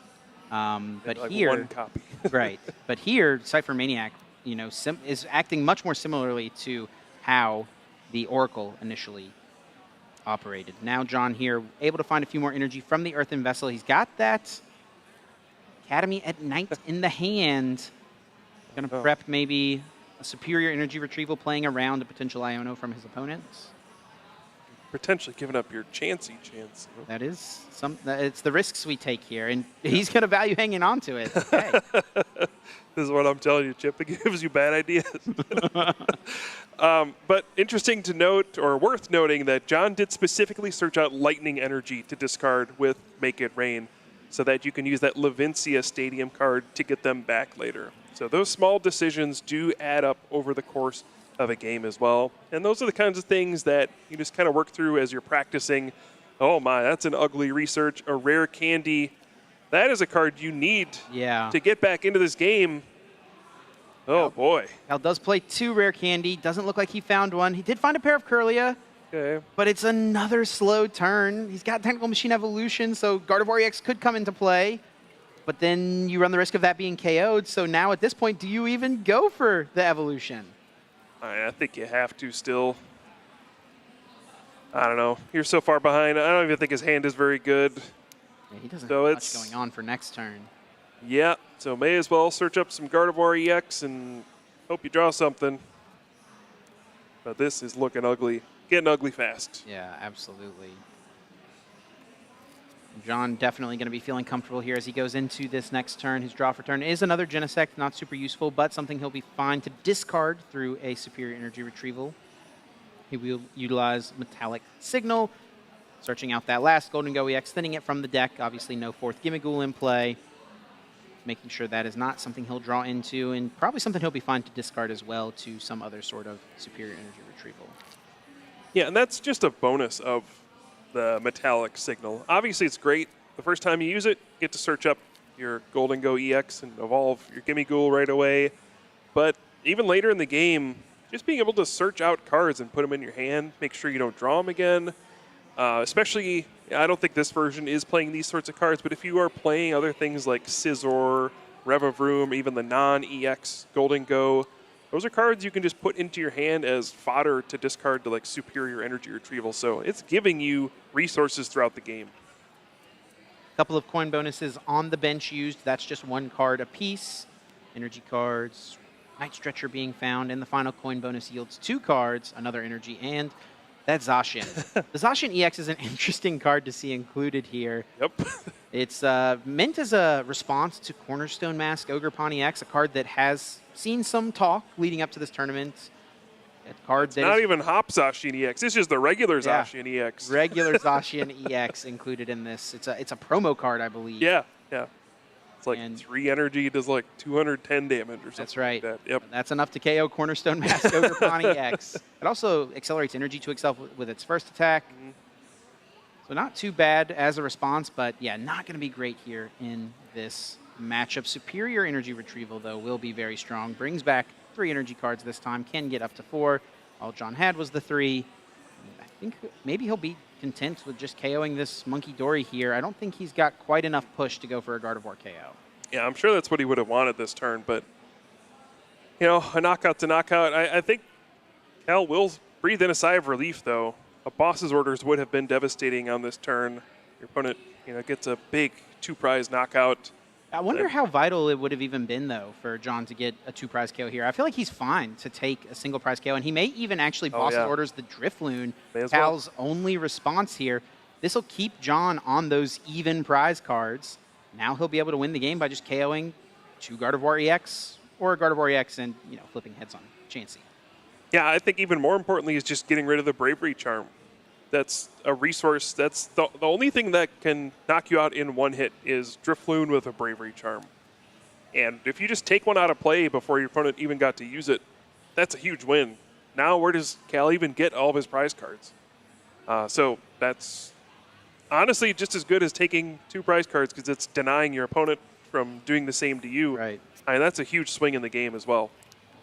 But like here, 1 copy. right. But here, Cypher Maniac, is acting much more similarly to how the Oracle initially operated. Now John here able to find a few more energy from the Earthen Vessel. He's got that Academy at Night in the hand. Going to prep maybe a superior energy retrieval, playing around a potential Iono from his opponents. Potentially giving up your Chansey chance. That is it's the risks we take here, and he's going to value hanging on to it. Okay. This is what I'm telling you, Chip. It gives you bad ideas. But interesting to note, or worth noting, that John did specifically search out Lightning Energy to discard with Make It Rain, so that you can use that Levincia Stadium card to get them back later. So those small decisions do add up over the course of a game as well. And those are the kinds of things that you just kind of work through as you're practicing. Oh my, that's an ugly research. A rare candy. That is a card you need to get back into this game. Oh boy. Cal does play 2 rare candy. Doesn't look like he found one. He did find a pair of Curlia. Okay. But it's another slow turn. He's got Technical Machine Evolution, so Gardevoir EX could come into play. But then you run the risk of that being KO'd. So now at this point, do you even go for the evolution? I think you have to still. I don't know. You're so far behind. I don't even think his hand is very good. Yeah, he doesn't So have much going on for next turn. Yeah, so may as well search up some Gardevoir EX and hope you draw something. But this is looking ugly. Getting ugly fast. Yeah, absolutely. John definitely going to be feeling comfortable here as he goes into this next turn. His draw for turn is another Genesect, not super useful, but something he'll be fine to discard through a superior energy retrieval. He will utilize Metallic Signal, searching out that last Golden Go EX, thinning it from the deck. Obviously no 4th Gimmighoul in play. Making sure that is not something he'll draw into, and probably something he'll be fine to discard as well to some other sort of superior energy retrieval. Yeah, and that's just a bonus of the Metallic Signal. Obviously, it's great. The first time you use it, you get to search up your Golden Go EX and evolve your Gimmighoul right away. But even later in the game, just being able to search out cards and put them in your hand, make sure you don't draw them again. Especially, I don't think this version is playing these sorts of cards, but if you are playing other things like Scizor, Revavroom, even the non-EX Golden Go, those are cards you can just put into your hand as fodder to discard to like superior energy retrieval. So it's giving you resources throughout the game. A couple of coin bonuses on the bench used. That's just 1 card apiece. Energy cards, Night Stretcher being found, and the final coin bonus yields 2 cards, another energy, and that Zacian. The Zacian EX is an interesting card to see included here. Yep. It's meant as a response to Cornerstone Mask Ogre Pawnee X, a card that has seen some talk leading up to this tournament. A card that not even Hop Zacian EX. It's just the regular Zacian EX. Regular Zacian EX included in this. It's a promo card, I believe. Yeah, yeah. It's like 3 energy, does like 210 damage or something. That's right. Like that. Yep. That's enough to KO Cornerstone Mask Ogre Pawnee X. It also accelerates energy to itself with its first attack. So not too bad as a response, but yeah, not going to be great here in this matchup. Superior energy retrieval, though, will be very strong. Brings back 3 energy cards this time, can get up to 4. All John had was the 3. I think maybe he'll be content with just KOing this Monkey Dory here. I don't think he's got quite enough push to go for a Gardevoir KO. Yeah, I'm sure that's what he would have wanted this turn, but, you know, a knockout's a knockout. I think Cal will breathe in a sigh of relief, though. A boss's orders would have been devastating on this turn. Your opponent, gets a big 2-prize knockout. I wonder how vital it would have even been, though, for John to get a 2-prize KO here. I feel like he's fine to take a single prize KO, and he may even actually boss's orders the Drifloon, Cal's only response here. This will keep John on those even prize cards. Now he'll be able to win the game by just KOing 2 Gardevoir EX or a Gardevoir EX and, flipping heads on Chansey. Yeah, I think even more importantly is just getting rid of the Bravery Charm. That's a resource. That's the only thing that can knock you out in one hit is Drifloon with a Bravery Charm. And if you just take one out of play before your opponent even got to use it, that's a huge win. Now where does Cal even get all of his prize cards? So that's honestly just as good as taking 2 prize cards because it's denying your opponent from doing the same to you. Right. And that's a huge swing in the game as well.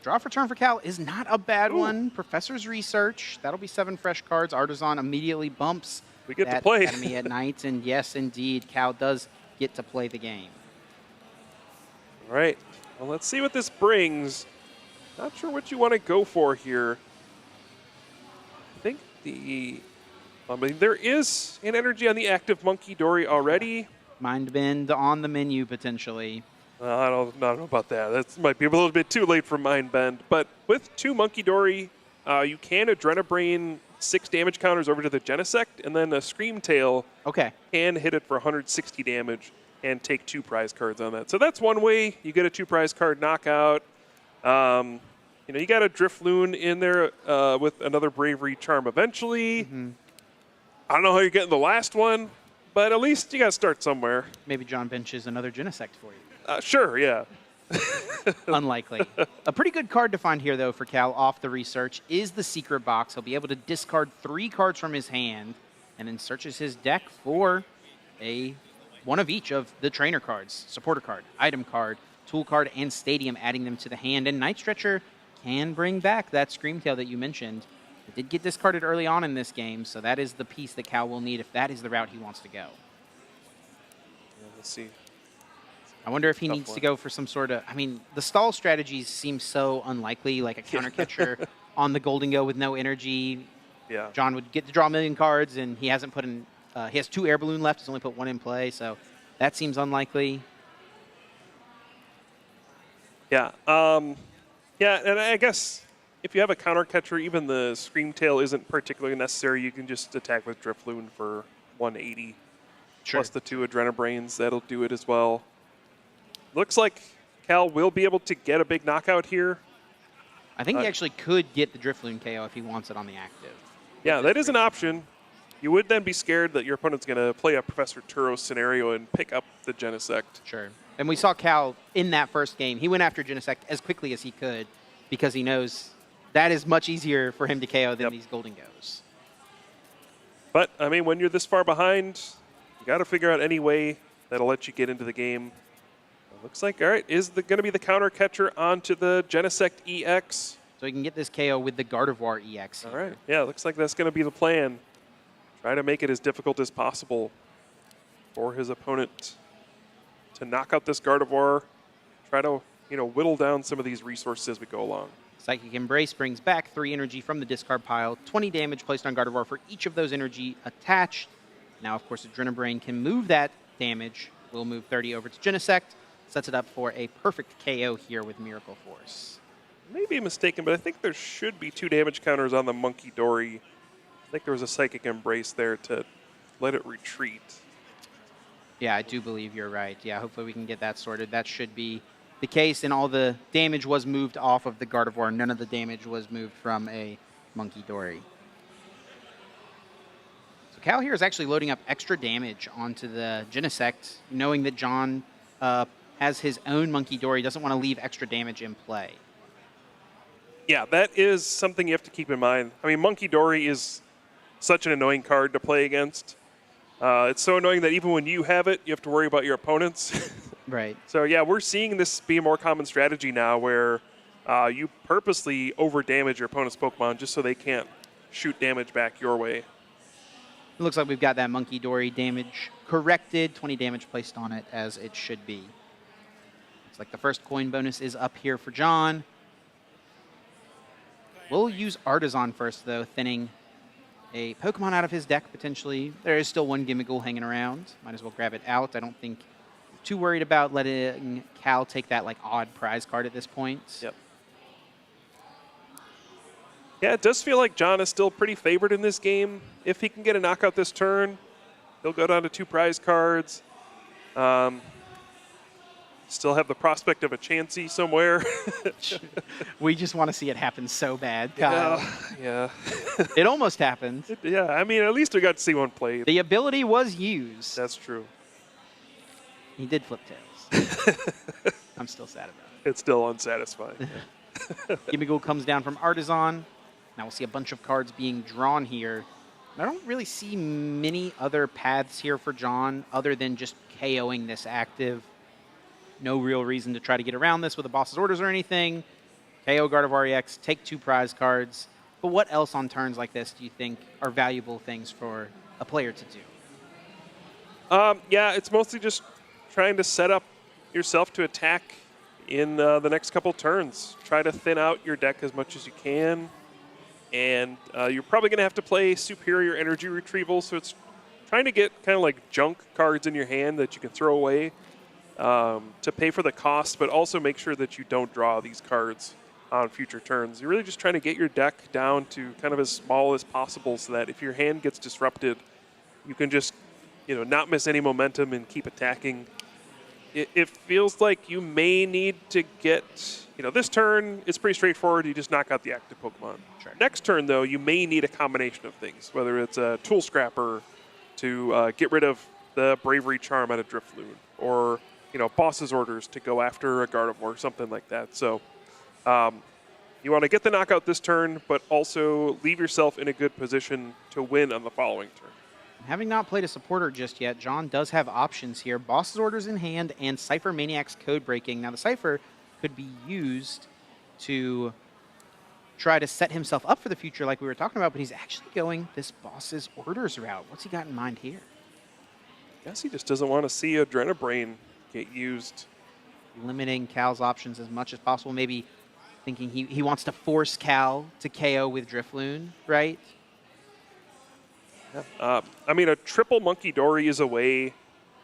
Draw for turn for Cal is not a bad one. Professor's Research. That'll be 7 fresh cards. Artisan immediately bumps we get to play Academy at Night. And yes, indeed, Cal does get to play the game. All right. Well, let's see what this brings. Not sure what you want to go for here. I think there is an energy on the active Monkey Dory already. Mind Bend on the menu, potentially. I don't know about that. That might be a little bit too late for Mind Bend. But with 2 Monkey Dory, you can Adrenabrain 6 damage counters over to the Genesect, and then a Scream Tail can hit it for 160 damage and take 2 prize cards on that. So that's one way you get a 2 prize card knockout. You got a Drifloon in there with another Bravery Charm eventually. I don't know how you're getting the last one, but at least you got to start somewhere. Maybe John benches another Genesect for you. Sure, yeah. Unlikely. A pretty good card to find here, though, for Cal off the research is the Secret Box. He'll be able to discard 3 cards from his hand and then searches his deck for one of each of the trainer cards, supporter card, item card, tool card, and stadium, adding them to the hand. And Night Stretcher can bring back that Screamtail that you mentioned. It did get discarded early on in this game, so that is the piece that Cal will need if that is the route he wants to go. Yeah, let's see. I wonder if he needs to go for some sort of... the stall strategies seem so unlikely, like a counter catcher on the Golden Go with no energy. Yeah. John would get to draw a million cards, and he hasn't put in... he has 2 Air Balloon left. He's only put 1 in play, so that seems unlikely. Yeah. Yeah, and I guess if you have a counter catcher, even the Scream Tail isn't particularly necessary. You can just attack with Drifloon for 180. Sure. Plus the 2 Adrenabrains. That'll do it as well. Looks like Cal will be able to get a big knockout here. I think he actually could get the Drifloon KO if he wants it on the active. Yeah, that is an option. You would then be scared that your opponent's going to play a Professor Turo scenario and pick up the Genesect. Sure. And we saw Cal in that first game. He went after Genesect as quickly as he could because he knows that is much easier for him to KO than these Golden Goes. But, when you're this far behind, you got to figure out any way that'll let you get into the game. Looks like, all right, is going to be the counter catcher onto the Genesect EX. So he can get this KO with the Gardevoir EX here. All right, yeah, looks like that's going to be the plan. Try to make it as difficult as possible for his opponent to knock out this Gardevoir. Try to, whittle down some of these resources as we go along. Psychic Embrace brings back 3 energy from the discard pile, 20 damage placed on Gardevoir for each of those energy attached. Now, of course, Adrenabrain can move that damage. We'll move 30 over to Genesect. Sets it up for a perfect KO here with Miracle Force. Maybe mistaken, but I think there should be 2 damage counters on the Monkey Dory. I think there was a Psychic Embrace there to let it retreat. Yeah, I do believe you're right. Yeah, hopefully we can get that sorted. That should be the case, and all the damage was moved off of the Gardevoir. None of the damage was moved from a Monkey Dory. So Cal here is actually loading up extra damage onto the Genesect, knowing that John has his own Monkey Dory, doesn't want to leave extra damage in play. Yeah, that is something you have to keep in mind. Monkey Dory is such an annoying card to play against. It's so annoying that even when you have it, you have to worry about your opponents. Right. So, yeah, we're seeing this be a more common strategy now where you purposely over-damage your opponent's Pokemon just so they can't shoot damage back your way. It looks like we've got that Monkey Dory damage corrected, 20 damage placed on it as it should be. Looks like the first coin bonus is up here for John. We'll use Artisan first, though, thinning a Pokemon out of his deck, potentially. There is still one Gimmighoul hanging around. Might as well grab it out. I don't think too worried about letting Cal take that like odd prize card at this point. Yep. Yeah, it does feel like John is still pretty favored in this game. If he can get a knockout this turn, he'll go down to 2 prize cards. Still have the prospect of a Chansey somewhere. We just want to see it happen so bad, Kyle. Yeah. It almost happened. Yeah, I mean, at least we got to see one played. The ability was used. That's true. He did flip tails. I'm still sad about it. It's still unsatisfying. Gimmighoul comes down from Artisan. Now we'll see a bunch of cards being drawn here. I don't really see many other paths here for John other than just KOing this active. No real reason to try to get around this with the boss's orders or anything. KO Gardevoir EX, take 2 prize cards. But what else on turns like this do you think are valuable things for a player to do? Yeah, it's mostly just trying to set up yourself to attack in the next couple turns. Try to thin out your deck as much as you can. And you're probably going to have to play superior energy retrieval, so it's trying to get kind of like junk cards in your hand that you can throw away to pay for the cost, but also make sure that you don't draw these cards on future turns. You're really just trying to get your deck down to kind of as small as possible so that if your hand gets disrupted, you can just not miss any momentum and keep attacking. It feels like you may need to get, this turn is pretty straightforward. You just knock out the active Pokemon. Sure. Next turn, though, you may need a combination of things, whether it's a Tool Scrapper to get rid of the Bravery Charm out of Drifloon, or, boss's orders to go after a Gardevoir, something like that. So you want to get the knockout this turn, but also leave yourself in a good position to win on the following turn. Having not played a supporter just yet, John does have options here. Boss's orders in hand and Cypher Maniac's code breaking. Now the Cypher could be used to try to set himself up for the future like we were talking about, but he's actually going this boss's orders route. What's he got in mind here? I guess he just doesn't want to see Adrenabrain get used. Limiting Cal's options as much as possible. Maybe thinking he wants to force Cal to KO with Drifloon, right? I mean, a triple Monkey Dory is a way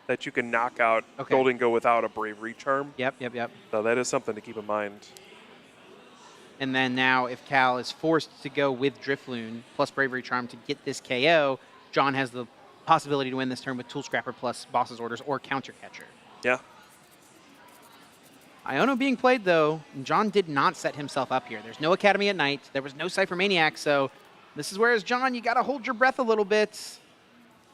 that you can knock out Golden Go without a Bravery Charm. Yep. So that is something to keep in mind. And then now if Cal is forced to go with Drifloon plus Bravery Charm to get this KO, John has the possibility to win this turn with Tool Scrapper plus Boss's Orders or Counter Catcher. Yeah. Iono being played, though, and John did not set himself up here. There's no Academy at Night. There was no Cypher Maniac, so this is where, as John, you got to hold your breath a little bit.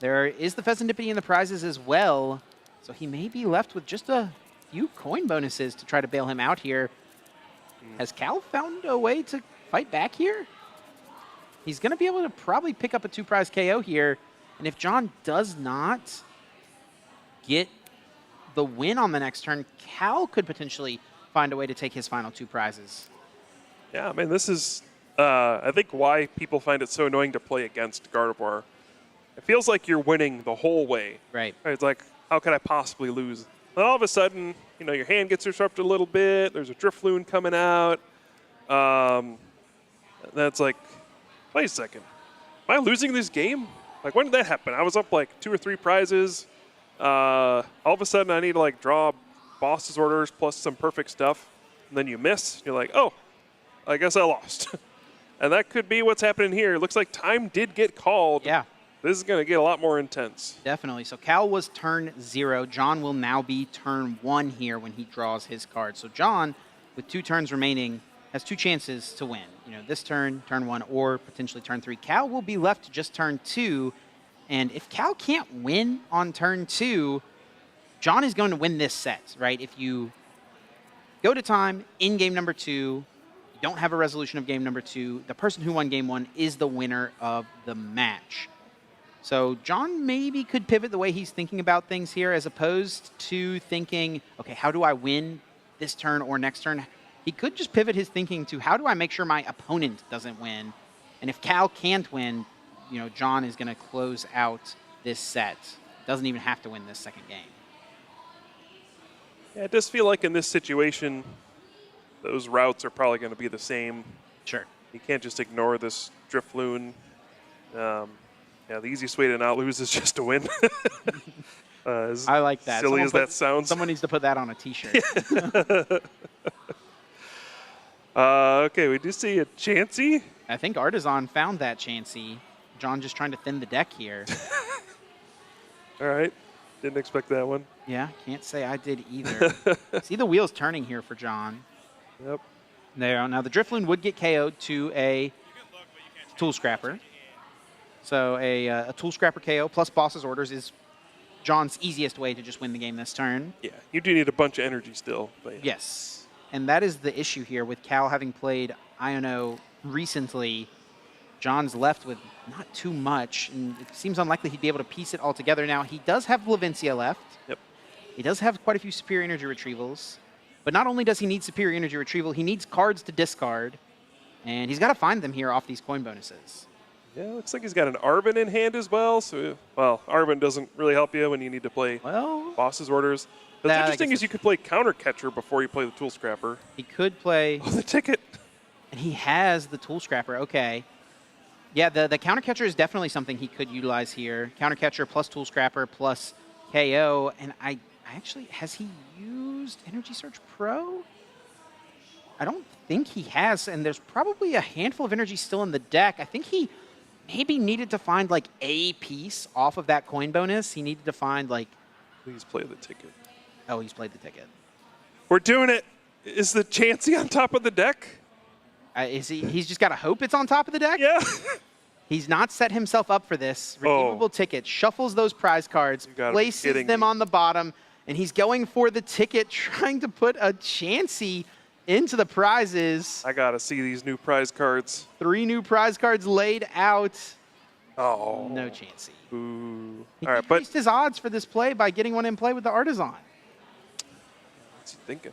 There is the Pheasantipity in the prizes as well, so he may be left with just a few coin bonuses to try to bail him out here. Has Cal found a way to fight back here? He's going to be able to probably pick up a 2-prize KO here, and if John does not get the win on the next turn, Cal could potentially find a way to take his final 2 prizes. Yeah, I mean, this is, I think, why people find it so annoying to play against Gardevoir. It feels like you're winning the whole way. Right. It's like, how could I possibly lose? Then all of a sudden, your hand gets disrupted a little bit. There's a Drifloon coming out. That's like, wait a second. Am I losing this game? Like, when did that happen? I was up like 2 or 3 prizes. All of a sudden, I need to draw boss's orders plus some perfect stuff, and then you miss. You're like, oh, I guess I lost. And that could be what's happening here. It looks like time did get called. Yeah. This is going to get a lot more intense. Definitely. So Cal was turn 0. John will now be turn 1 here when he draws his card. So John, with 2 turns remaining, has 2 chances to win. This turn, turn 1, or potentially turn 3. Cal will be left to just turn 2. And if Cal can't win on turn 2, John is going to win this set, right? If you go to time in game number 2, you don't have a resolution of game number 2, the person who won game 1 is the winner of the match. So John maybe could pivot the way he's thinking about things here as opposed to thinking, okay, how do I win this turn or next turn? He could just pivot his thinking to how do I make sure my opponent doesn't win? And if Cal can't win, John is going to close out this set. Doesn't even have to win this second game. Yeah, it does feel like in this situation, those routes are probably going to be the same. Sure. You can't just ignore this Drifloon. Yeah, the easiest way to not lose is just to win. I like that. Silly as that sounds. Someone needs to put that on a T-shirt. Okay, we do see a Chansey. I think Artisan found that Chansey. John just trying to thin the deck here. All right. Didn't expect that one. Yeah, can't say I did either. See the wheels turning here for John. Yep. There. Now, the Drifloon would get KO'd to a Tool Scrapper. So a Tool Scrapper KO plus Boss's Orders is John's easiest way to just win the game this turn. Yeah, you do need a bunch of energy still. But Yes. And that is the issue here with Cal having played Iono recently. John's left with not too much, and it seems unlikely he'd be able to piece it all together. Now, he does have Lavencia left. Yep. He does have quite a few Superior Energy Retrievals. But not only does he need Superior Energy Retrieval, he needs cards to discard. And he's got to find them here off these coin bonuses. Yeah, looks like he's got an Arvin in hand as well. So, well, Arvin doesn't really help you when you need to play Boss's Orders. What's interesting is you could play Counter Catcher before you play the Tool Scrapper. He could play... Oh, the ticket. And he has the Tool Scrapper. Okay. Yeah, the Counter Catcher is definitely something he could utilize here. Counter Catcher plus Tool Scrapper plus KO. And I actually... Has he used Energy Search Pro? I don't think he has. And there's probably a handful of energy still in the deck. I think he maybe needed to find, like, a piece off of that coin bonus. He needed to find, like... Please play the ticket. Oh, he's played the ticket. We're doing it. Is the Chansey on top of the deck? Is he? He's just got to hope it's on top of the deck? Yeah. He's not set himself up for this. Redeemable ticket. Shuffles those prize cards, places them on the bottom, and he's going for the ticket, trying to put a Chansey into the prizes. I got to see these new prize cards. 3 new prize cards laid out. Oh. No Chansey. Ooh. He All right, increased his odds for this play by getting one in play with the Artisan. What's he thinking?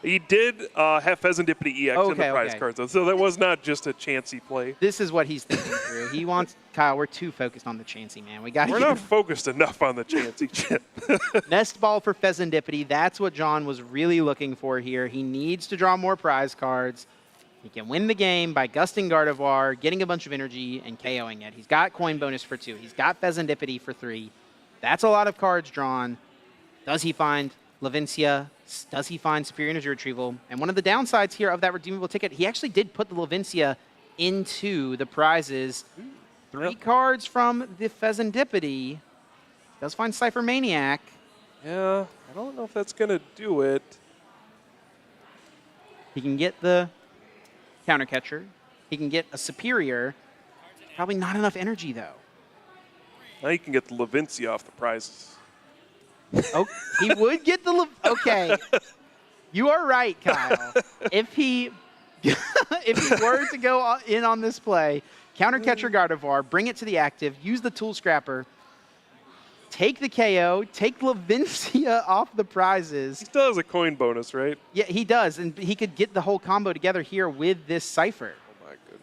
He did have Pheasantipity EX in the prize cards, though, so that was not just a Chansey play. This is what he's thinking through. He wants Kyle. We're too focused on the Chansey, man. We're not focused enough on the Chansey chip. Nest Ball for Pheasantipity. That's what John was really looking for here. He needs to draw more prize cards. He can win the game by gusting Gardevoir, getting a bunch of energy, and KOing it. He's got coin bonus for 2. He's got Pheasantipity for 3. That's a lot of cards drawn. Does he find Lavencia? Does he find Superior Energy Retrieval? And one of the downsides here of that redeemable ticket, he actually did put the Lavencia into the prizes. 3 cards from the Pheasantipity. Does find Cypher Maniac. Yeah, I don't know if that's going to do it. He can get the Counter Catcher. He can get a Superior. Probably not enough energy, though. Now you can get the Lavencia off the prizes. Oh, he would get the... Okay. You are right, Kyle. If he were to go in on this play, Counter Catcher Gardevoir, bring it to the active, use the Tool Scrapper, take the KO, take Lavencia off the prizes. He still has a coin bonus, right? Yeah, he does, and he could get the whole combo together here with this Cypher. Oh, my goodness.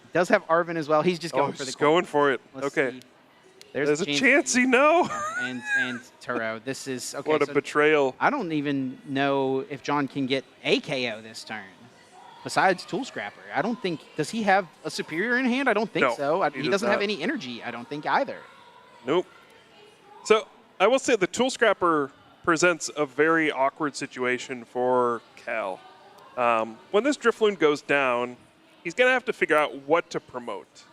He does have Arvin as well. He's just going for the coin. Going for it. Let's okay. See. There's a Chansey, no. And Turo, this is okay. What a betrayal! I don't even know if John can get a KO this turn. Besides Tool Scrapper, I don't think. Does he have a Superior in hand? I don't think so. He doesn't have any energy. I don't think either. Nope. So I will say the Tool Scrapper presents a very awkward situation for Cal. When this Drifloon goes down, he's gonna have to figure out what to promote.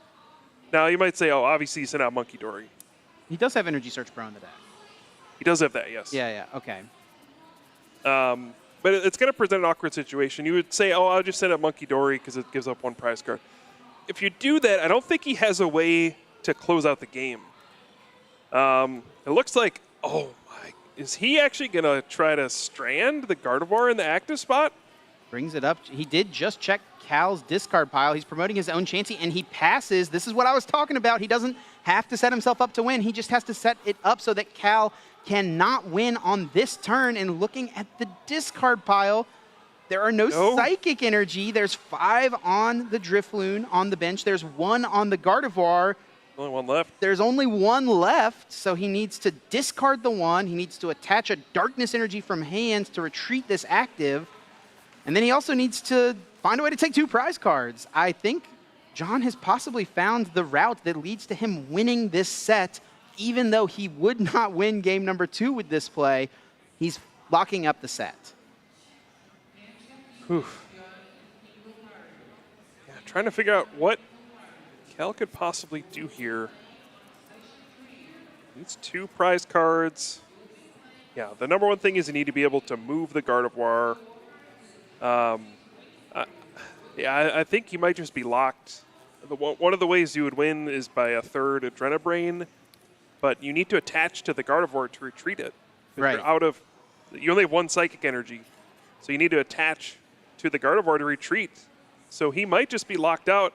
Now, you might say, oh, obviously, you sent out Monkey Dory. He does have Energy Search Pro in the deck. He does have that, yes. Yeah, okay. But it's going to present an awkward situation. You would say, oh, I'll just send out Monkey Dory because it gives up 1 prize card. If you do that, I don't think he has a way to close out the game. It looks like, oh, my. Is he actually going to try to strand the Gardevoir in the active spot? Brings it up. He did just check Cal's discard pile. He's promoting his own Chansey, and he passes. This is what I was talking about. He doesn't have to set himself up to win. He just has to set it up so that Cal cannot win on this turn. And looking at the discard pile, there are no Psychic Energy. There's 5 on the Drifloon on the bench. There's 1 on the Gardevoir. Only 1 left. There's only 1 left, so he needs to discard the 1. He needs to attach a Darkness Energy from hand to retreat this active. And then he also needs to find a way to take 2 prize cards. I think John has possibly found the route that leads to him winning this set, even though he would not win game number 2 with this play. He's locking up the set. Whew. Yeah, trying to figure out what Cal could possibly do here. Needs 2 prize cards. Yeah, the number one thing is you need to be able to move the Gardevoir. Yeah, I think you might just be locked. One of the ways you would win is by a third Adrenabrain, but you need to attach to the Gardevoir to retreat it. Right. You only have 1 Psychic Energy, so you need to attach to the Gardevoir to retreat. So he might just be locked out.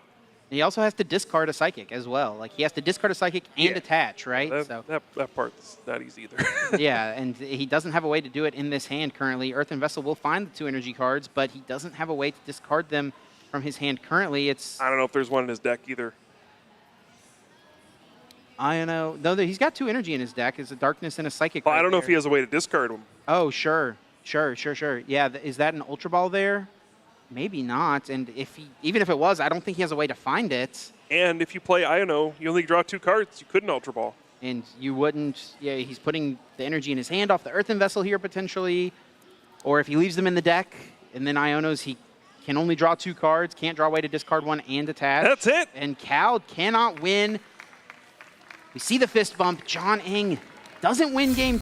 He also has to discard a Psychic as well. Like, he has to discard a Psychic and attach, right? That part's not easy either. Yeah, and he doesn't have a way to do it in this hand currently. Earthen Vessel will find the 2 energy cards, but he doesn't have a way to discard them from his hand currently. I don't know if there's one in his deck either. I don't know. No, he's got 2 energy in his deck. It's a Darkness and a Psychic. Well, I don't know if he has a way to discard them. Oh, sure. Yeah, is that an Ultra Ball there? Maybe not. And even if it was, I don't think he has a way to find it. And if you play Iono, you only draw 2 cards. You couldn't Ultra Ball. And you wouldn't. Yeah, he's putting the energy in his hand off the Earthen Vessel here potentially. Or if he leaves them in the deck and then Ionos, he can only draw 2 cards, can't draw a way to discard 1 and attach. That's it. And Cal cannot win. We see the fist bump. John Eng doesn't win game